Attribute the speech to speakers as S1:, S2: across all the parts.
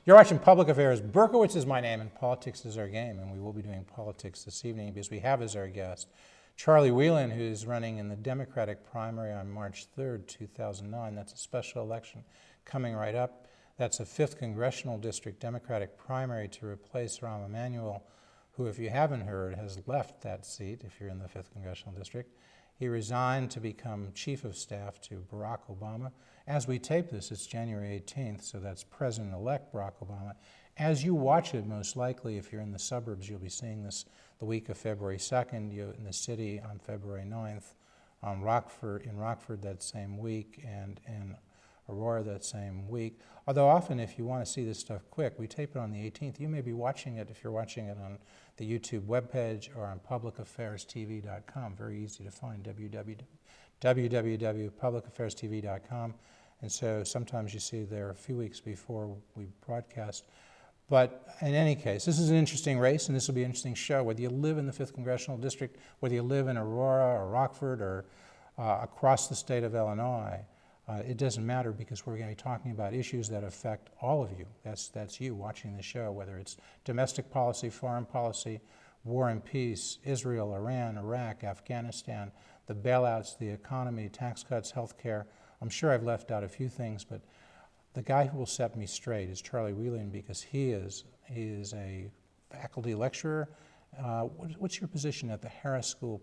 S1: You're watching Public Affairs. Berkowitz is my name and politics is our game, and we will be doing politics this evening because we have as our guest Charlie Wheelan, who's running in the Democratic primary on March 3rd, 2009. That's a special election coming right up. That's a 5th Congressional District Democratic primary to replace Rahm Emanuel, who, if you haven't heard, has left that seat if you're in the 5th Congressional District. He resigned to become Chief of Staff to Barack Obama. As we tape this, it's January 18th, so that's President-elect Barack Obama. As you watch it, most likely, if you're in the suburbs, you'll be seeing this the week of February 2nd, in the city on February 9th, in Rockford that same week, and in Aurora that same week. Although often, if you want to see this stuff quick, we tape it on the 18th. You may be watching it, if you're watching it on the YouTube webpage or on publicaffairs.tv.com. Very easy to find, www.publicaffairs.tv.com. And so sometimes you see there a few weeks before we broadcast. But in any case, this is an interesting race, and this will be an interesting show. Whether you live in the 5th Congressional District, whether you live in Aurora or Rockford or across the state of Illinois, it doesn't matter because we're going to be talking about issues that affect all of you. That's you watching the show, whether it's domestic policy, foreign policy, war and peace, Israel, Iran, Iraq, Afghanistan, the bailouts, the economy, tax cuts, health care. I'm sure I've left out a few things, but the guy who will set me straight is Charlie Wheelan because he is a faculty lecturer. What's your position at the Harris School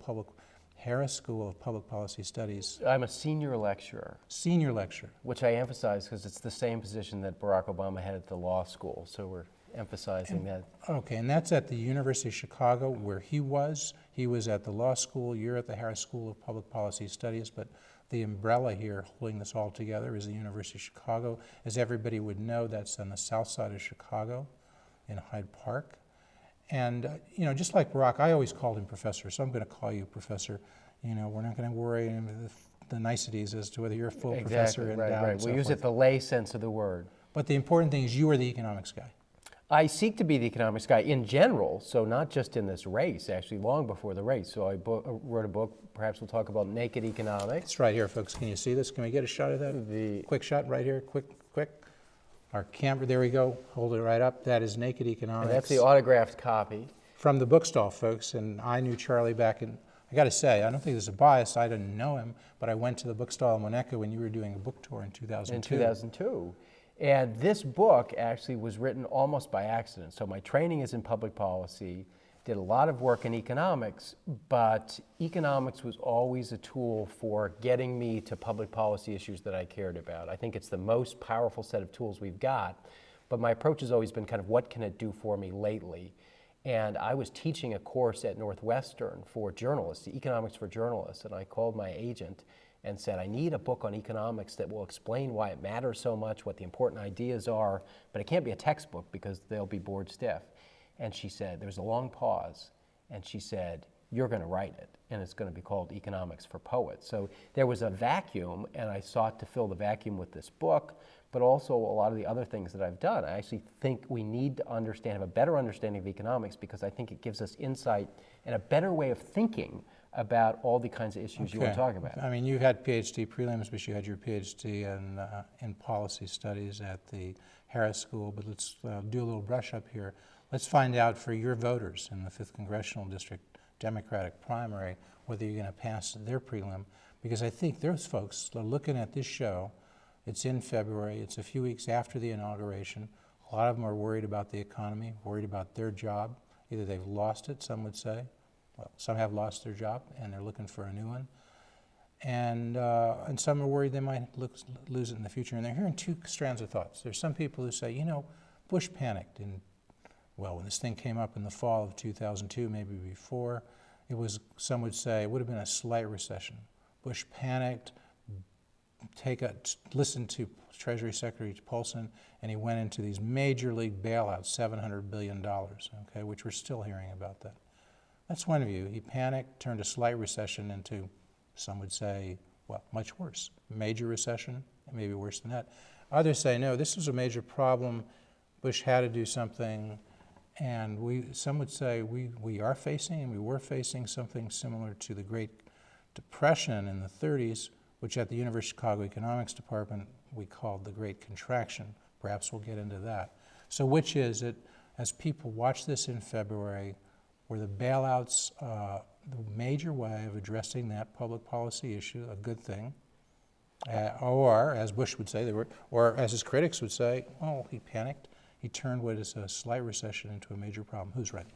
S1: of Public Policy Studies?
S2: I'm a senior lecturer.
S1: Senior lecturer.
S2: Which I emphasize because it's the same position that Barack Obama had at the law school, so we're emphasizing that.
S1: Okay, and that's at the University of Chicago where he was. He was at the law school, you're at the Harris School of Public Policy Studies, but the umbrella here holding this all together is the University of Chicago. As everybody would know, that's on the south side of Chicago in Hyde Park. And, just like Barack, I always called him professor, so I'm going to call you professor. We're not going to worry the niceties as to whether you're a full professor.
S2: Right. We'll use it the lay sense of the word.
S1: But the important thing is you are the economics guy.
S2: I seek to be the economics guy in general, so not just in this race, actually long before the race. So I wrote a book, perhaps we'll talk about naked economics.
S1: It's right here, folks. Can you see this? Can we get a shot of that? Quick shot right here, quick. Our camera, there we go. Hold it right up. That is Naked Economics.
S2: And that's the autographed copy.
S1: From the bookstall, folks. And I knew Charlie back in, I got to say, I don't think there's a bias. I didn't know him, but I went to the bookstall in Winnetka when you were doing a book tour in 2002.
S2: In 2002. And this book actually was written almost by accident. So my training is in public policy, did a lot of work in economics, but economics was always a tool for getting me to public policy issues that I cared about. I think it's the most powerful set of tools we've got, but my approach has always been kind of what can it do for me lately? And I was teaching a course at Northwestern for journalists, economics for journalists, and I called my agent and said, I need a book on economics that will explain why it matters so much, what the important ideas are, but it can't be a textbook because they'll be bored stiff. And she said, there was a long pause, and she said, you're going to write it, and it's going to be called Economics for Poets. So there was a vacuum, and I sought to fill the vacuum with this book, but also a lot of the other things that I've done. I actually think we need to have a better understanding of economics because I think it gives us insight and a better way of thinking about all the kinds of issues you were talking about.
S1: I mean, you had PhD prelims, but you had your PhD in policy studies at the Harris School, but let's do a little brush up here. Let's find out for your voters in the 5th Congressional District, Democratic primary, whether you're going to pass their prelim, because I think those folks are looking at this show. It's in February. It's a few weeks after the inauguration. A lot of them are worried about the economy, worried about their job. Either they've lost it, some would say. Well, some have lost their job, and they're looking for a new one. And some are worried they might lose it in the future. And they're hearing two strands of thoughts. There's some people who say, you know, Bush panicked. When this thing came up in the fall of 2002, maybe before, some would say it would have been a slight recession. Bush panicked, listen to Treasury Secretary Paulson, and he went into these major league bailouts, $700 billion, okay, which we're still hearing about that. That's one view. He panicked, turned a slight recession into, some would say, well, much worse. Major recession, maybe worse than that. Others say, no, this was a major problem. Bush had to do something. And some would say we are facing, and we were facing something similar to the Great Depression in the 30s, which at the University of Chicago Economics Department we called the Great Contraction. Perhaps we'll get into that. So which is it, as people watch this in February, were the bailouts the major way of addressing that public policy issue, a good thing? Or, as Bush would say, or as his critics would say, oh, he panicked. He turned what is a slight recession into a major problem. Who's right?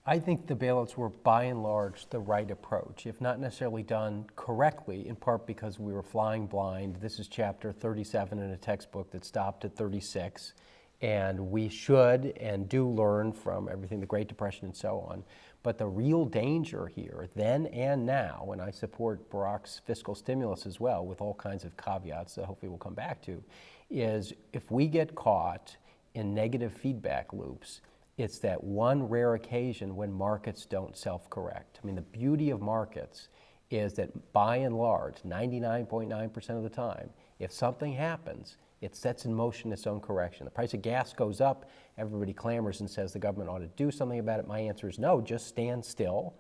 S2: I think the bailouts were by and large the right approach, if not necessarily done correctly, in part because we were flying blind. This is chapter 37 in a textbook that stopped at 36, and we should and do learn from everything, the Great Depression and so on. But the real danger here, then and now, and I support Barack's fiscal stimulus as well, with all kinds of caveats that hopefully we'll come back to, is if we get caught in negative feedback loops, it's that one rare occasion when markets don't self-correct. I mean, the beauty of markets is that by and large, 99.9% of the time, if something happens, it sets in motion its own correction. The price of gas goes up, everybody clamors and says the government ought to do something about it. My answer is no, just stand still.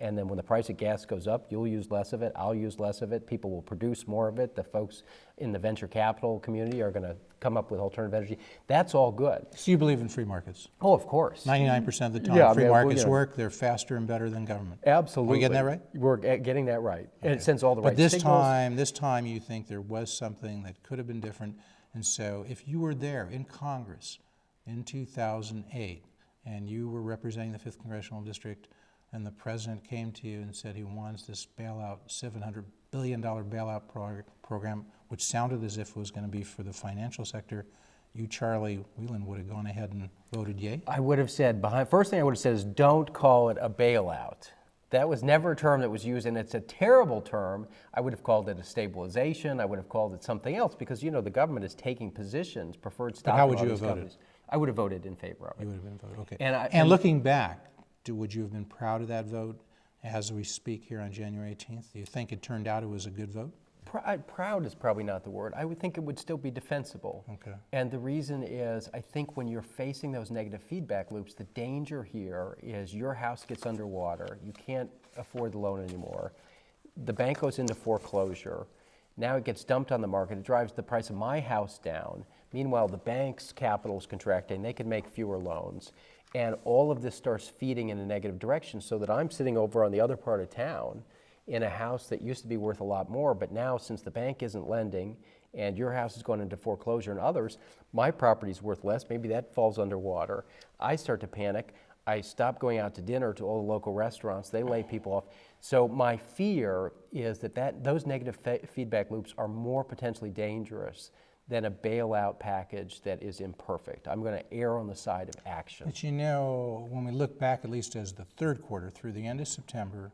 S2: And then when the price of gas goes up, you'll use less of it, I'll use less of it, people will produce more of it, the folks in the venture capital community are gonna come up with alternative energy. That's all good.
S1: So you believe in free markets?
S2: Oh, of course.
S1: 99% of the time,
S2: Yeah,
S1: free markets work, they're faster and better than government.
S2: Absolutely.
S1: Are we getting that right?
S2: We're getting that right. And it sends all the right
S1: But
S2: signals.
S1: this time you think there was something that could have been different. And so if you were there in Congress in 2008 and you were representing the 5th Congressional District and the president came to you and said he wants this bailout, $700 billion bailout program, which sounded as if it was going to be for the financial sector, you, Charlie Wheelan, would have gone ahead and voted yay?
S2: I would have said, first thing I would have said is don't call it a bailout. That was never a term that was used, and it's a terrible term. I would have called it a stabilization. I would have called it something else because, you know, the government is taking positions, preferred stock.
S1: But how would you have voted?
S2: I would have voted in favor of it.
S1: You would have been voted, okay.
S2: And
S1: looking back, would you have been proud of that vote as we speak here on January 18th? Do you think it turned out it was a good vote?
S2: Proud is probably not the word. I would think it would still be defensible.
S1: Okay.
S2: And the reason is, I think when you're facing those negative feedback loops, the danger here is your house gets underwater. You can't afford the loan anymore. The bank goes into foreclosure. Now it gets dumped on the market. It drives the price of my house down. Meanwhile, the bank's capital is contracting. They can make fewer loans. And all of this starts feeding in a negative direction so that I'm sitting over on the other part of town in a house that used to be worth a lot more, but now since the bank isn't lending and your house is going into foreclosure and others, my property's worth less, maybe that falls underwater. I start to panic. I stop going out to dinner to all the local restaurants. They lay people off. So my fear is that those negative feedback loops are more potentially dangerous than a bailout package that is imperfect. I'm going to err on the side of action.
S1: But you know, when we look back at least as the third quarter through the end of September,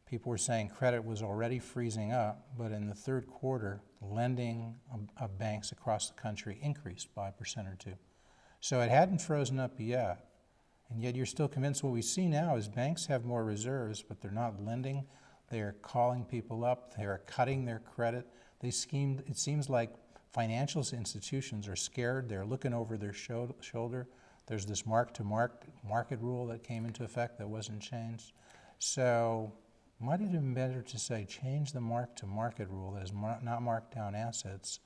S1: people were saying credit was already freezing up, but in the third quarter, lending of banks across the country increased by 1% or 2%. So it hadn't frozen up yet, and yet you're still convinced what we see now is banks have more reserves, but they're not lending. They're calling people up. They're cutting their credit. It seems like financial institutions are scared. They're looking over their shoulder. There's this mark-to-market rule that came into effect that wasn't changed. So might it have been better to say change the mark-to-market rule, that is not mark down assets.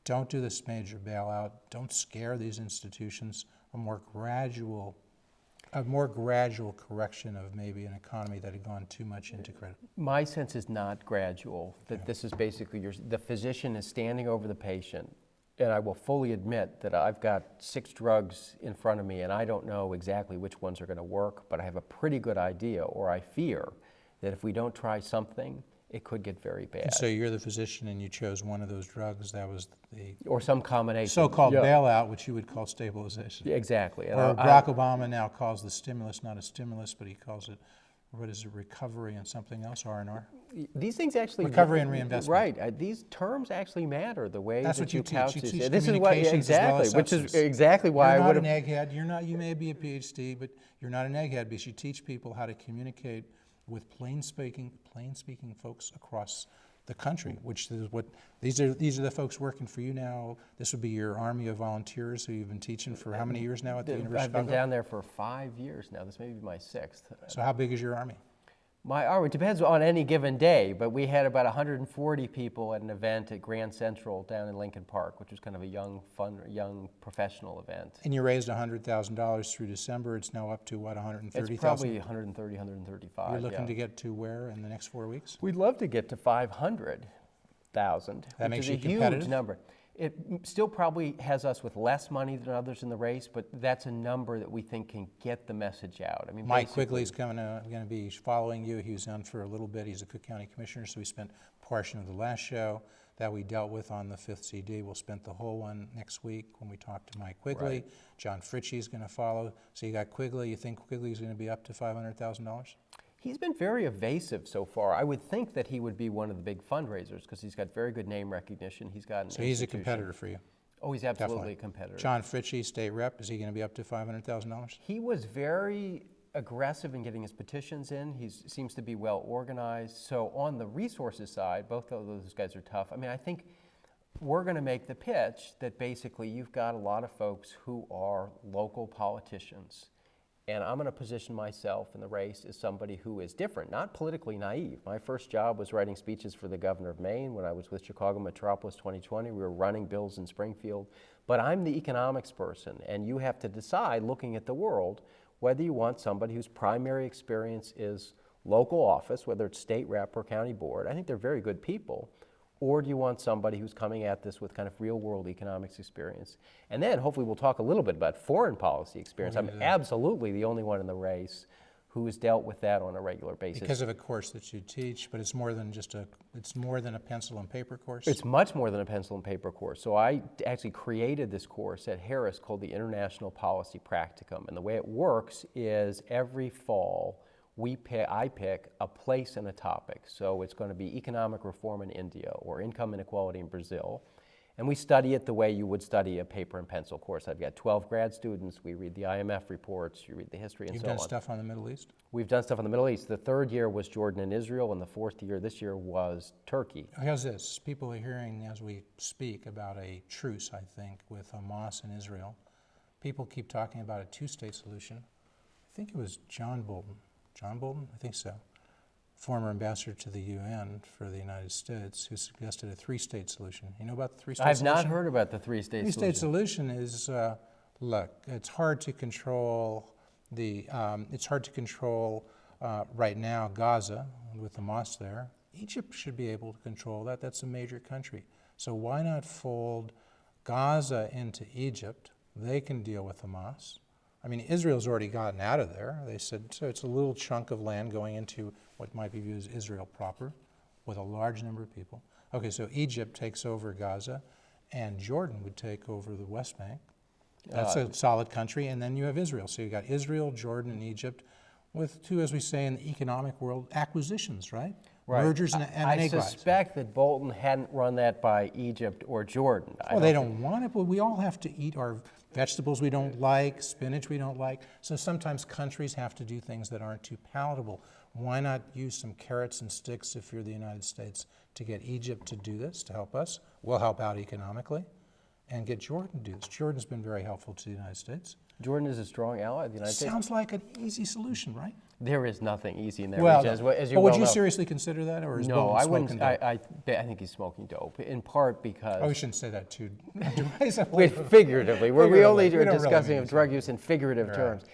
S1: Don't do this major bailout. Don't scare these institutions. A more gradual a more gradual correction of maybe an economy that had gone too much into credit?
S2: My sense is not gradual, that this is basically the physician is standing over the patient, and I will fully admit that I've got 6 drugs in front of me and I don't know exactly which ones are going to work, but I have a pretty good idea, or I fear that if we don't try something, it could get very bad.
S1: And so you're the physician and you chose one of those drugs that was the
S2: Or some combination.
S1: so-called bailout, which you would call stabilization.
S2: Exactly.
S1: Or Barack Obama now calls the stimulus not a stimulus, but he calls it, what is it, recovery and something else, R&R?
S2: These things actually...
S1: Recovery and reinvestment.
S2: Right. These terms actually matter, the way
S1: That's
S2: that
S1: what you
S2: couch
S1: teach.
S2: this.
S1: You teach
S2: This is what,
S1: communications as well as
S2: exactly, which is
S1: substance.
S2: exactly why
S1: You're
S2: I would
S1: not
S2: have...
S1: an egghead. You may be a PhD, but you're not an egghead because you teach people how to communicate with plain-speaking folks across the country, which is what these are the folks working for you now. This would be your army of volunteers who you've been teaching for how many years now at the University of Chicago?
S2: I've been down there for 5 years now. This may be my 6th.
S1: So how big is your army?
S2: My army depends on any given day, but we had about 140 people at an event at Grand Central down in Lincoln Park, which was kind of a young, fun, young professional event.
S1: And you raised $100,000 through December. It's now up to what, 130,000?
S2: It's probably 130, 135.
S1: You're looking to get to where in the next 4 weeks?
S2: We'd love to get to 500,000,
S1: That
S2: which
S1: makes
S2: is a
S1: you competitive?
S2: huge number. It still probably has us with less money than others in the race, but that's a number that we think can get the message out. I mean,
S1: Mike Quigley's going to be following you. He was on for a little bit. He's a Cook County Commissioner, so we spent a portion of the last show that we dealt with on the 5th CD. We'll spend the whole one next week when we talk to Mike Quigley.
S2: Right.
S1: John Fritchie's going to follow. So you got Quigley. You think Quigley's going to be up to $500,000?
S2: He's been very evasive so far. I would think that he would be one of the big fundraisers because he's got very good name recognition. He's got an
S1: So he's a competitor for you?
S2: Oh, he's absolutely
S1: Definitely.
S2: a competitor.
S1: John Fritchie, state rep, is he going to be up to $500,000?
S2: He was very aggressive in getting his petitions in. He seems to be well organized. So on the resources side, both of those guys are tough. I mean, I think we're going to make the pitch that basically you've got a lot of folks who are local politicians. And I'm going to position myself in the race as somebody who is different, not politically naive. My first job was writing speeches for the governor of Maine when I was with Chicago Metropolis 2020. We were running bills in Springfield. But I'm the economics person, and you have to decide, looking at the world, whether you want somebody whose primary experience is local office, whether it's state rep or county board. I think they're very good people. Or do you want somebody who's coming at this with kind of real-world economics experience? And then hopefully we'll talk a little bit about foreign policy experience. I'm absolutely the only one in the race who has dealt with that on a regular basis.
S1: Because of a course that you teach, but it's more than a pencil and paper course?
S2: It's much more than a pencil and paper course. So I actually created this course at Harris called the International Policy Practicum. And the way it works is every fall, I pick a place and a topic. So it's going to be economic reform in India or income inequality in Brazil. And we study it the way you would study a paper and pencil course. I've got 12 grad students. We read the IMF reports. You read the history and
S1: You've
S2: so on.
S1: done stuff on the Middle East?
S2: We've done stuff on the Middle East. The 3rd year was Jordan and Israel, and the 4th year this year was Turkey.
S1: How's this? People are hearing as we speak about a truce, I think, with Hamas and Israel. People keep talking about a 2-state solution. I think it was John Bolton, I think so, former ambassador to the UN for the United States, who suggested a 3-state solution. You know about the 3-state solution?
S2: I've not heard about the 3-state solution.
S1: 3-state solution is, look, it's hard to control right now Gaza with the Hamas there. Egypt should be able to control that. That's a major country. So why not fold Gaza into Egypt? They can deal with Hamas. I mean, Israel's already gotten out of there. They said, so it's a little chunk of land going into what might be viewed as Israel proper with a large number of people. Okay, so Egypt takes over Gaza and Jordan would take over the West Bank. That's a solid country. And then you have Israel. So you've got Israel, Jordan, and Egypt with 2, as we say in the economic world, acquisitions, right?
S2: Right.
S1: Mergers and
S2: I suspect that Bolton hadn't run that by Egypt or Jordan.
S1: Well, they don't want it, but we all have to eat our vegetables we don't like, spinach we don't like. So sometimes countries have to do things that aren't too palatable. Why not use some carrots and sticks if you're the United States to get Egypt to do this, to help us? We'll help out economically. And get Jordan to do this. Jordan's been very helpful to the United States.
S2: Jordan is a strong ally of the United States.
S1: Sounds like an easy solution, right?
S2: There is nothing easy in there,
S1: Well,
S2: as you
S1: but
S2: well
S1: would you
S2: know.
S1: seriously consider that, or is
S2: No,
S1: Bolton
S2: I
S1: smoking
S2: wouldn't.
S1: dope?
S2: I think he's smoking dope, in part because...
S1: Oh, we shouldn't say that too.
S2: Figuratively. We only
S1: We
S2: are
S1: don't really
S2: discussing
S1: mean
S2: drug use in figurative terms.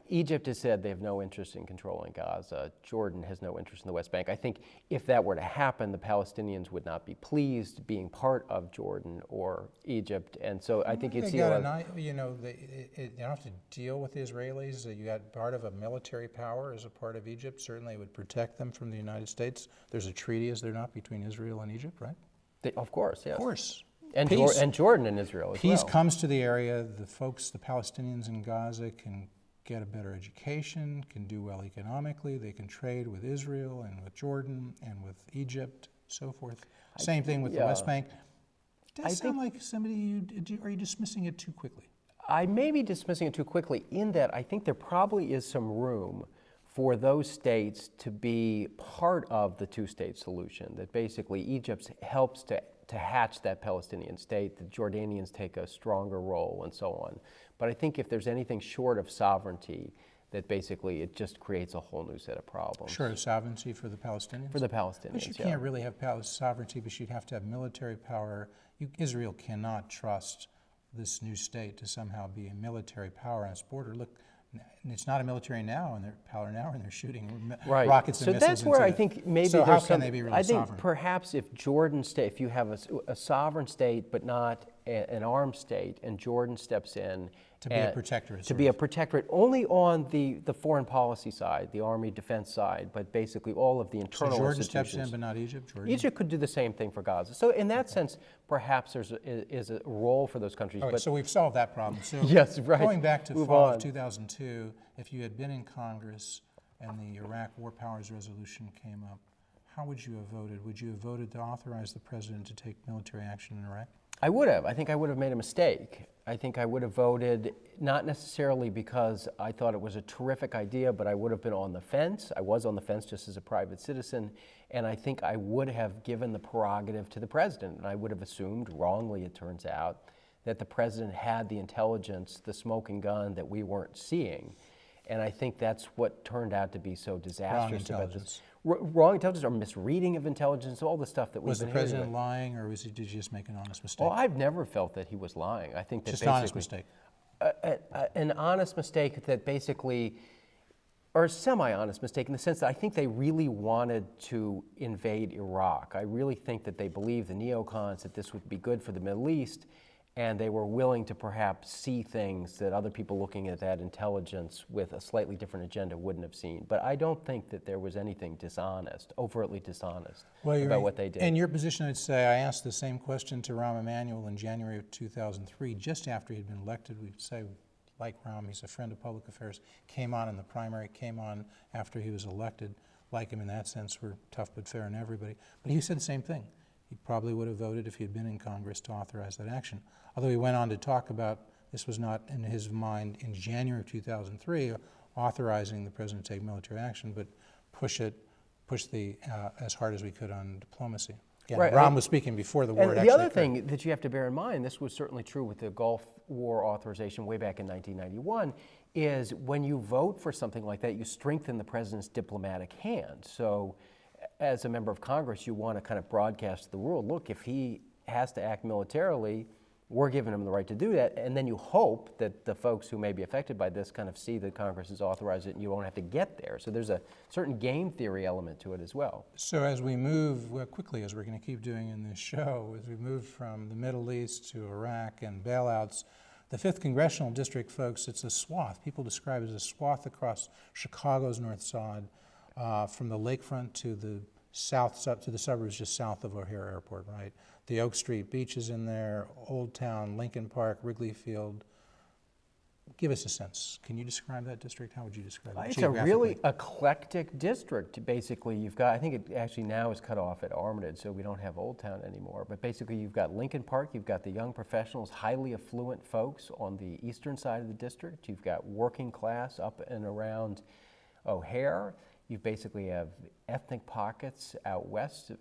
S2: Egypt has said they have no interest in controlling Gaza. Jordan has no interest in the West Bank. I think if that were to happen, the Palestinians would not be pleased being part of Jordan or Egypt. And so I think you'd see a lot of...
S1: They don't have to deal with the Israelis. You got part of a military power as a part of Egypt. Certainly it would protect them from the United States. There's a treaty, is there not, between Israel and Egypt, right?
S2: Of course, yes.
S1: Of course.
S2: And Jordan and Israel as well.
S1: Peace comes to the area. The Palestinians in Gaza can get a better education, can do well economically. They can trade with Israel and with Jordan and with Egypt, so forth. Same thing with the West Bank. Does that sound like somebody, are you dismissing it too quickly?
S2: I may be dismissing it too quickly in that I think there probably is some room for those states to be part of the two-state solution, that basically Egypt helps to hatch that Palestinian state, the Jordanians take a stronger role, and so on. But I think if there's anything short of sovereignty, that basically it just creates a whole new set of problems.
S1: Short of sovereignty for the Palestinians?
S2: For the Palestinians,
S1: but you can't really have sovereignty, but you'd have to have military power. Israel cannot trust this new state to somehow be a military power on its border. Look, it's not a military now, and they're shooting rockets and missiles.
S2: So that's where I think maybe
S1: so how can they be really
S2: I think
S1: sovereign?
S2: Perhaps if Jordan if you have a sovereign state but not an armed state, and Jordan steps in
S1: to be a protectorate.
S2: To be a protectorate only on the foreign policy side, the army defense side, but basically all of the internal
S1: Jordan
S2: institutions.
S1: steps in, but not Egypt?
S2: Egypt could do the same thing for Gaza. So in that sense, perhaps there's is a role for those countries.
S1: Okay, so we've solved that problem. So
S2: yes, right.
S1: Going back to fall of 2002, if you had been in Congress and the Iraq War Powers Resolution came up, how would you have voted? Would you have voted to authorize the president to take military action in Iraq?
S2: I would have. I think I would have made a mistake. I think I would have voted not necessarily because I thought it was a terrific idea, but I would have been on the fence. I was on the fence just as a private citizen, and I think I would have given the prerogative to the president, and I would have assumed, wrongly it turns out, that the president had the intelligence, the smoking gun that we weren't seeing. And I think that's what turned out to be so disastrous about this. Wrong intelligence or misreading of intelligence, all the stuff that we've been hearing.
S1: Was the president lying, or did he just make an honest mistake?
S2: Well, I've never felt that he was lying. I think that
S1: just an honest mistake.
S2: An honest mistake that basically, or a semi-honest mistake in the sense that I think they really wanted to invade Iraq. I really think that they believed, the neocons, that this would be good for the Middle East, and they were willing to perhaps see things that other people looking at that intelligence with a slightly different agenda wouldn't have seen. But I don't think that there was anything dishonest, overtly dishonest about what they did.
S1: In your position, I'd say I asked the same question to Rahm Emanuel in January of 2003, just after he'd been elected. We'd say, like Rahm, he's a friend of public affairs, came on in the primary, came on after he was elected. Like him in that sense, we're tough but fair on everybody. But he said the same thing. He probably would have voted if he had been in Congress to authorize that action. Although he went on to talk about this was not in his mind in January of 2003, authorizing the president to take military action, but push as hard as we could on diplomacy. Again,
S2: right.
S1: Rahm was speaking before the war
S2: and
S1: had
S2: the
S1: actually
S2: other
S1: occurred.
S2: thing that you have to bear in mind, this was certainly true with the Gulf War authorization way back in 1991, is when you vote for something like that, you strengthen the president's diplomatic hand. So as a member of Congress, you want to kind of broadcast to the world, look, if he has to act militarily, we're giving him the right to do that. And then you hope that the folks who may be affected by this kind of see that Congress has authorized it and you won't have to get there. So there's a certain game theory element to it as well.
S1: So as we move quickly, as we're going to keep doing in this show, as we move from the Middle East to Iraq and bailouts, the 5th Congressional District, folks, it's a swath. People describe it as a swath across Chicago's North Side, from the lakefront to the south, to the suburbs just south of O'Hare Airport, right? The Oak Street Beach is in there, Old Town, Lincoln Park, Wrigley Field. Give us a sense. Can you describe that district? How would you describe it?
S2: It's a really eclectic district. Basically, you've got, I think it actually now is cut off at Armitage, so we don't have Old Town anymore. But basically, you've got Lincoln Park, you've got the young professionals, highly affluent folks on the eastern side of the district. You've got working class up and around O'Hare. You basically have ethnic pockets out west,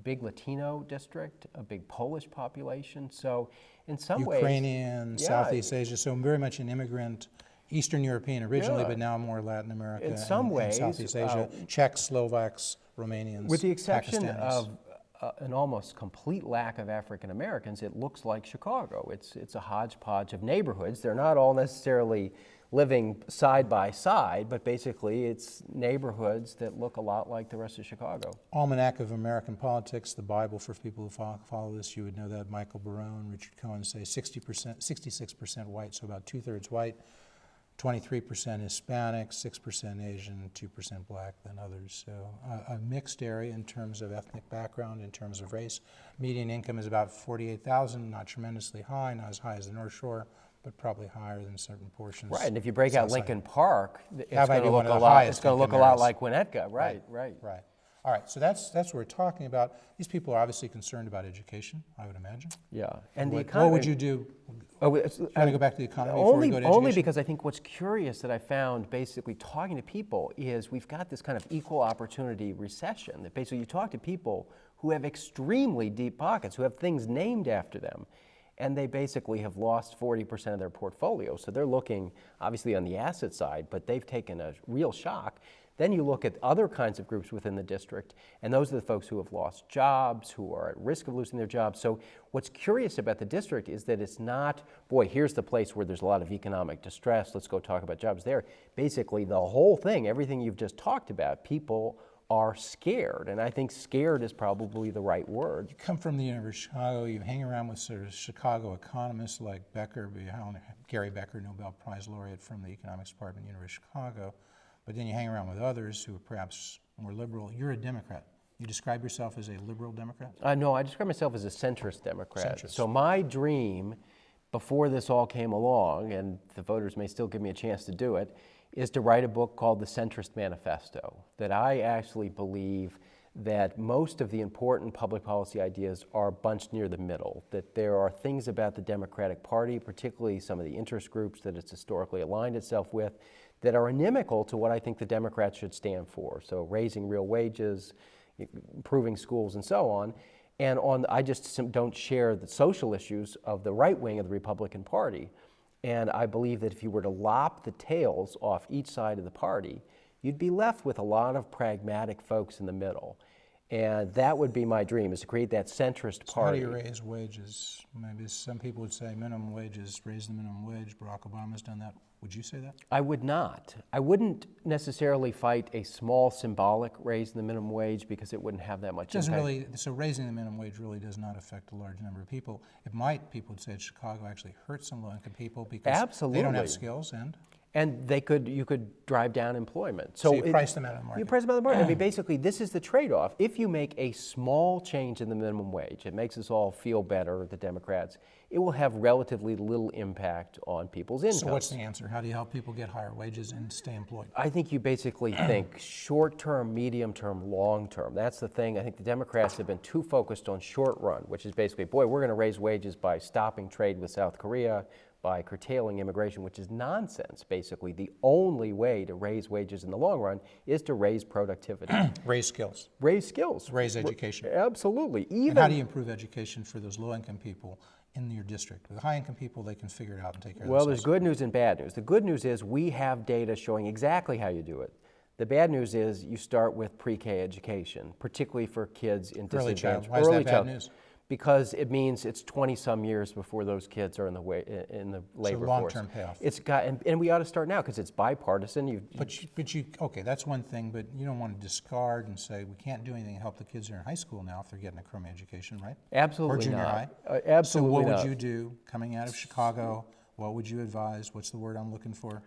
S2: big Latino district, a big Polish population. So in some ways...
S1: Ukrainian, Southeast Asia, so very much an immigrant, Eastern European originally, but now more Latin America
S2: in some ways,
S1: Southeast Asia, Czechs, Slovaks, Romanians,
S2: with the exception
S1: Pakistanis.
S2: of an almost complete lack of African Americans, it looks like Chicago. It's a hodgepodge of neighborhoods. They're not all necessarily living side by side, but basically it's neighborhoods that look a lot like the rest of Chicago.
S1: Almanac of American Politics, the Bible for people who follow this, you would know that. Michael Barone, Richard Cohen say 60%, 66% white, so about 2/3 white, 23% Hispanic, 6% Asian, 2% black than others. So a mixed area in terms of ethnic background, in terms of race. Median income is about $48,000, not tremendously high, not as high as the North Shore, but probably higher than certain portions.
S2: Right, and if you break out Lincoln Park, it's
S1: That might
S2: going
S1: be
S2: to
S1: one
S2: look
S1: of
S2: a
S1: the
S2: lot.
S1: highest
S2: It's going to look a
S1: income
S2: lot
S1: areas.
S2: like Winnetka. Right.
S1: Right. All right, so that's what we're talking about. These people are obviously concerned about education, I would imagine.
S2: Yeah, and the
S1: What
S2: economy.
S1: would you do?
S2: Oh,
S1: Want to go back to the economy before we go to
S2: only
S1: education?
S2: because I think what's curious that I found basically talking to people is we've got this kind of equal opportunity recession that basically you talk to people who have extremely deep pockets, who have things named after them, and they basically have lost 40% of their portfolio. So they're looking obviously on the asset side, but they've taken a real shock. Then you look at other kinds of groups within the district, and those are the folks who have lost jobs, who are at risk of losing their jobs. So what's curious about the district is that it's not, boy, here's the place where there's a lot of economic distress, let's go talk about jobs there. Basically, the whole thing, everything you've just talked about, people are scared, and I think scared is probably the right word.
S1: You come from the University of Chicago, you hang around with sort of Chicago economists like Becker, Gary Becker, Nobel Prize laureate from the economics department at the University of Chicago, but then you hang around with others who are perhaps more liberal. You're a Democrat. You describe yourself as a liberal Democrat?
S2: No, I describe myself as a centrist Democrat.
S1: Centrist.
S2: So my dream, before this all came along, and the voters may still give me a chance to do it, is to write a book called the Centrist Manifesto, that I actually believe that most of the important public policy ideas are bunched near the middle, that there are things about the Democratic Party, particularly some of the interest groups that it's historically aligned itself with, that are inimical to what I think the Democrats should stand for. So raising real wages, improving schools, and so on. And I just don't share the social issues of the right wing of the Republican Party. And I believe that if you were to lop the tails off each side of the party, you'd be left with a lot of pragmatic folks in the middle. And that would be my dream, is to create that centrist party.
S1: So how do you raise wages? Maybe some people would say minimum wages, raise the minimum wage. Barack Obama's done that. Would you say that?
S2: I would not. I wouldn't necessarily fight a small symbolic raise in the minimum wage because it wouldn't have that much impact.
S1: So raising the minimum wage really does not affect a large number of people. It might, people would say, Chicago actually hurts some low-income people because they don't have skills
S2: and you could drive down employment.
S1: So you price them out of the market.
S2: You price them out of the market. I mean, basically, this is the trade-off. If you make a small change in the minimum wage, it makes us all feel better, the Democrats, it will have relatively little impact on people's incomes.
S1: So what's the answer? How do you help people get higher wages and stay employed?
S2: I think you basically think short-term, medium-term, long-term. That's the thing. I think the Democrats have been too focused on short-run, which is basically, boy, we're going to raise wages by stopping trade with South Korea, by curtailing immigration, which is nonsense, basically. The only way to raise wages in the long run is to raise productivity.
S1: Raise skills.
S2: Raise skills.
S1: Raise education.
S2: Absolutely.
S1: And how do you improve education for those low-income people in your district? With high-income people, they can figure it out and take care of themselves.
S2: Well, there's good news and bad news. The good news is we have data showing exactly how you do it. The bad news is you start with pre-K education, particularly for kids in disadvantaged.
S1: Why is that bad news?
S2: Because it means it's 20-some years before those kids are in the labor force.
S1: So long-term payoff.
S2: It's got, and we ought to start now because it's bipartisan.
S1: Okay, that's one thing, but you don't want to discard and say we can't do anything to help the kids who are in high school now if they're getting a crummy education, right?
S2: Absolutely
S1: or junior
S2: not.
S1: high.
S2: Absolutely
S1: So what
S2: not.
S1: would you do coming out of Chicago? What would you advise? What's the word I'm looking for?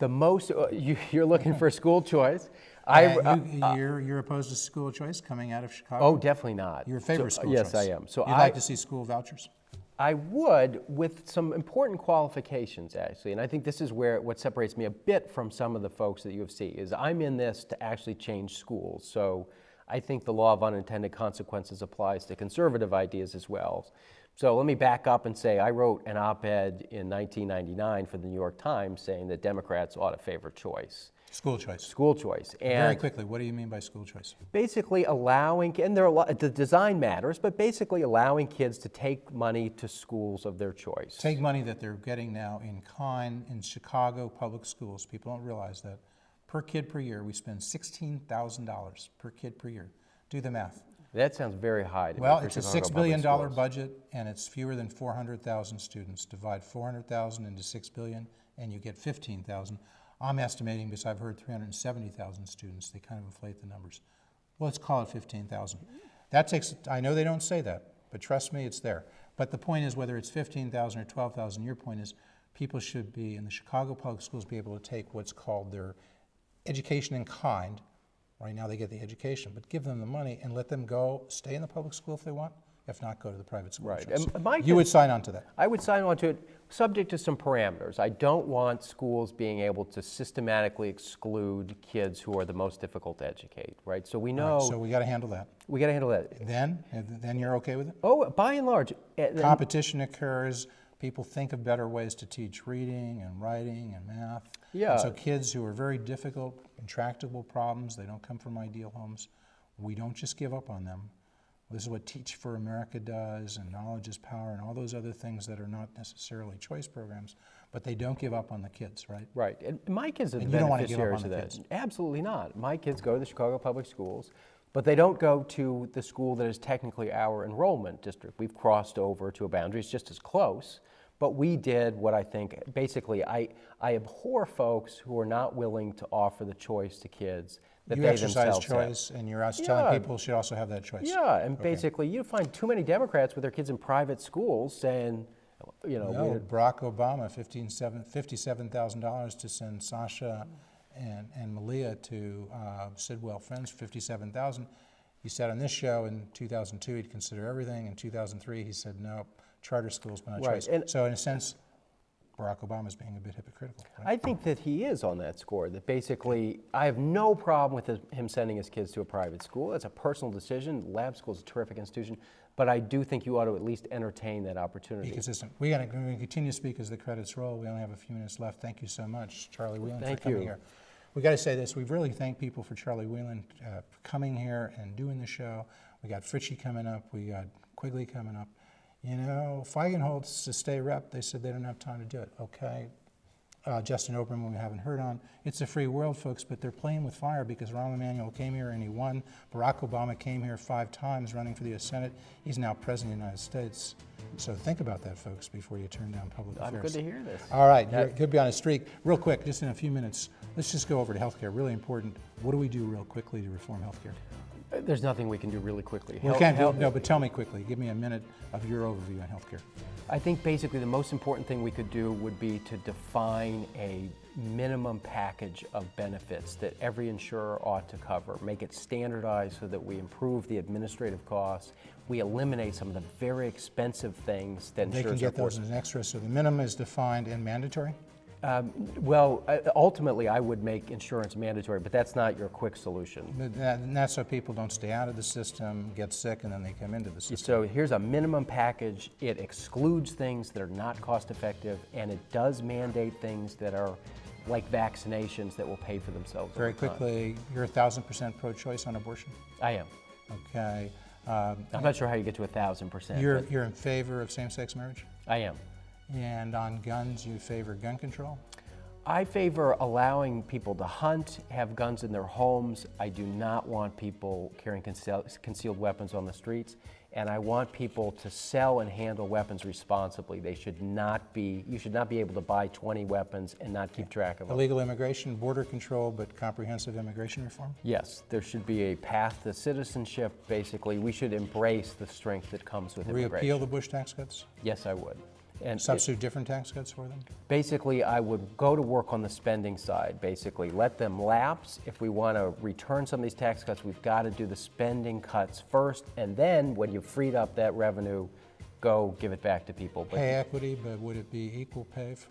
S2: The most you're looking for school choice.
S1: You're opposed to school choice coming out of Chicago?
S2: Oh, definitely not.
S1: You're in favor of school choice?
S2: Yes, I am. So
S1: You'd like to see school vouchers?
S2: I would, with some important qualifications, actually. And I think this is what separates me a bit from some of the folks at U of C, is I'm in this to actually change schools. So I think the law of unintended consequences applies to conservative ideas as well. So let me back up and say I wrote an op-ed in 1999 for the New York Times saying that Democrats ought to favor choice.
S1: School choice.
S2: School choice. And
S1: very quickly, what do you mean by school choice?
S2: Basically allowing, and there are the design matters, but basically allowing kids to take money to schools of their choice.
S1: Take money that they're getting now in kind in Chicago public schools. People don't realize that. Per kid per year, we spend $16,000 per kid per year. Do the math.
S2: That sounds very high to me.
S1: Well, it's a
S2: Chicago
S1: $6 billion
S2: schools.
S1: budget, and it's fewer than 400,000 students. Divide 400,000 into $6 billion, and you get 15,000. I'm estimating, because I've heard 370,000 students, they kind of inflate the numbers. Well, let's call it 15,000. That takes, I know they don't say that, but trust me, it's there. But the point is, whether it's 15,000 or 12,000, your point is, people should be, in the Chicago public schools, be able to take what's called their education in kind. Right now they get the education, but give them the money and let them go stay in the public school if they want. If not, go to the private school.
S2: Right.
S1: You would sign on to that?
S2: I would sign on to it, subject to some parameters. I don't want schools being able to systematically exclude kids who are the most difficult to educate, right? So we know...
S1: Right, so we got to handle that.
S2: We got to handle that.
S1: Then you're okay with it?
S2: Oh, by and large.
S1: Competition occurs. People think of better ways to teach reading and writing and math.
S2: Yeah.
S1: And so kids who are very difficult, intractable problems, they don't come from ideal homes, we don't just give up on them. This is what Teach for America does, and Knowledge is Power, and all those other things that are not necessarily choice programs, but they don't give up on the kids, right?
S2: Right. And my kids are the
S1: And you don't want to give up
S2: beneficiaries
S1: on
S2: of
S1: the
S2: that.
S1: kids.
S2: Absolutely not. My kids go to the Chicago Public Schools, but they don't go to the school that is technically our enrollment district. We've crossed over to a boundary. It's just as close. But we did what I think, basically, I abhor folks who are not willing to offer the choice to kids that
S1: You
S2: they
S1: exercise
S2: themselves
S1: choice,
S2: have.
S1: and you're out telling people should also have that choice.
S2: Yeah, and
S1: Okay.
S2: basically, you find too many Democrats with their kids in private schools saying, you know,
S1: No, Barack Obama, $57,000 to send Sasha and Malia to Sidwell Friends, $57,000. He said on this show in 2002 he'd consider everything. In 2003 he said no, charter schools, but not
S2: Right,
S1: choice.
S2: and-
S1: So in a sense, Barack Obama's being a bit hypocritical. Right?
S2: I think that he is on that score, that basically, I have no problem with him sending his kids to a private school. It's a personal decision. Lab School is a terrific institution, but I do think you ought to at least entertain that opportunity.
S1: Be consistent. We're going to continue to speak as the credits roll. We only have a few minutes left. Thank you so much, Charlie Wheelan, for coming here. We got to say this. We really thank people for Charlie Wheelan for coming here and doing the show. We got Fritchie coming up. We got Quigley coming up. You know, Feigenholz to stay rep, they said they don't have time to do it. Okay. Justin Oberman, we haven't heard on. It's a free world, folks, but they're playing with fire because Rahm Emanuel came here and he won. Barack Obama came here 5 times running for the U.S. Senate. He's now President of the United States. So think about that, folks, before you turn down public affairs.
S2: I'm good to hear this.
S1: All right, you could be on a streak. Real quick, just in a few minutes, let's just go over to healthcare. Really important. What do we do real quickly to reform healthcare?
S2: There's nothing we can do really quickly.
S1: We can't do, no, but tell me quickly. Give me a minute of your overview on healthcare.
S2: I think basically the most important thing we could do would be to define a minimum package of benefits that every insurer ought to cover, make it standardized so that we improve the administrative costs, we eliminate some of the very expensive things that
S1: They
S2: insurers
S1: can get
S2: are
S1: those as an extra, so the minimum is defined and mandatory?
S2: Ultimately, I would make insurance mandatory, but that's not your quick solution.
S1: But that's so people don't stay out of the system, get sick, and then they come into the system.
S2: So here's a minimum package. It excludes things that are not cost effective, and it does mandate things that are like vaccinations that will pay for themselves.
S1: Very
S2: over time.
S1: quickly, you're 1,000% pro-choice on abortion?
S2: I am.
S1: Okay.
S2: I'm not sure how you get to 1,000%.
S1: You're in favor of same-sex marriage?
S2: I am.
S1: And on guns, you favor gun control?
S2: I favor allowing people to hunt, have guns in their homes. I do not want people carrying concealed weapons on the streets, and I want people to sell and handle weapons responsibly. You should not be able to buy 20 weapons and not keep track of them.
S1: Illegal immigration, border control, but comprehensive immigration reform?
S2: Yes, there should be a path to citizenship. Basically, we should embrace the strength that comes with immigration.
S1: Repeal the Bush tax cuts?
S2: Yes, I would. And
S1: Substitute different tax cuts for them?
S2: basically, I would go to work on the spending side, basically. Let them lapse. If we want to return some of these tax cuts, we've got to do the spending cuts first, and then when you've freed up that revenue, go give it back to people.
S1: Pay equity, but would it be equal pay for